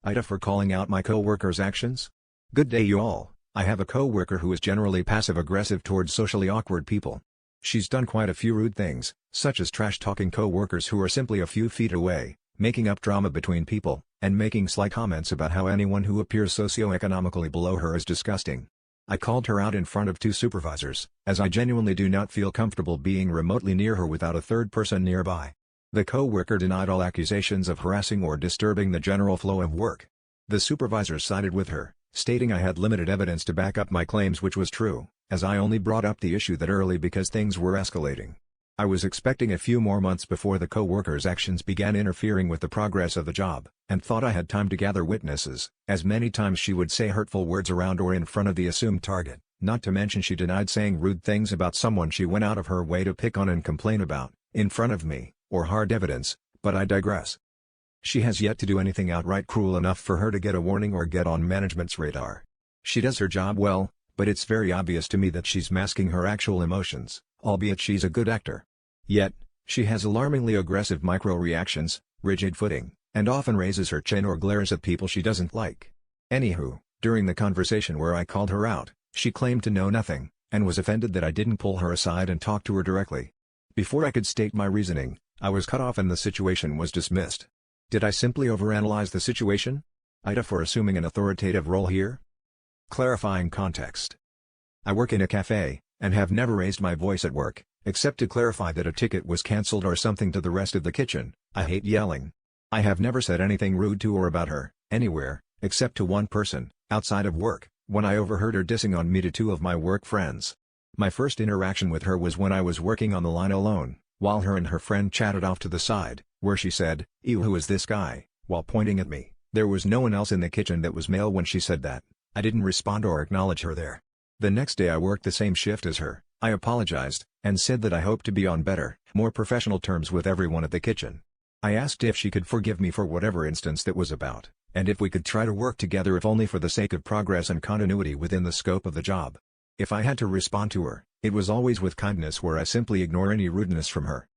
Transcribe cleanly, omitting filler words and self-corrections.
Ida for calling out my coworker's actions. Good day you all. I have a coworker who is generally passive-aggressive towards socially awkward people. She's done quite a few rude things, such as trash-talking coworkers who are simply a few feet away, making up drama between people, and making sly comments about how anyone who appears socioeconomically below her is disgusting. I called her out in front of two supervisors, as I genuinely do not feel comfortable being remotely near her without a third person nearby. The coworker denied all accusations of harassing or disturbing the general flow of work. The supervisors sided with her, stating I had limited evidence to back up my claims, which was true, as I only brought up the issue that early because things were escalating. I was expecting a few more months before the coworker's actions began interfering with the progress of the job, and thought I had time to gather witnesses, as many times she would say hurtful words around or in front of the assumed target, not to mention she denied saying rude things about someone she went out of her way to pick on and complain about, in front of me, or hard evidence, but I digress. She has yet to do anything outright cruel enough for her to get a warning or get on management's radar. She does her job well, but it's very obvious to me that she's masking her actual emotions, albeit she's a good actor. Yet, she has alarmingly aggressive micro-reactions, rigid footing, and often raises her chin or glares at people she doesn't like. Anywho, during the conversation where I called her out, she claimed to know nothing, and was offended that I didn't pull her aside and talk to her directly. Before I could state my reasoning, I was cut off and the situation was dismissed. Did I simply overanalyze the situation? Ida for assuming an authoritative role here? Clarifying context. I work in a cafe, and have never raised my voice at work, except to clarify that a ticket was cancelled or something to the rest of the kitchen. I hate yelling. I have never said anything rude to or about her, anywhere, except to one person, outside of work, when I overheard her dissing on me to two of my work friends. My first interaction with her was when I was working on the line alone, while her and her friend chatted off to the side, where she said, "Ew, who is this guy?" while pointing at me. There was no one else in the kitchen that was male when she said that. I didn't respond or acknowledge her there. The next day I worked the same shift as her. I apologized, and said that I hoped to be on better, more professional terms with everyone at the kitchen. I asked if she could forgive me for whatever instance that was about, and if we could try to work together if only for the sake of progress and continuity within the scope of the job. If I had to respond to her, it was always with kindness, where I simply ignore any rudeness from her.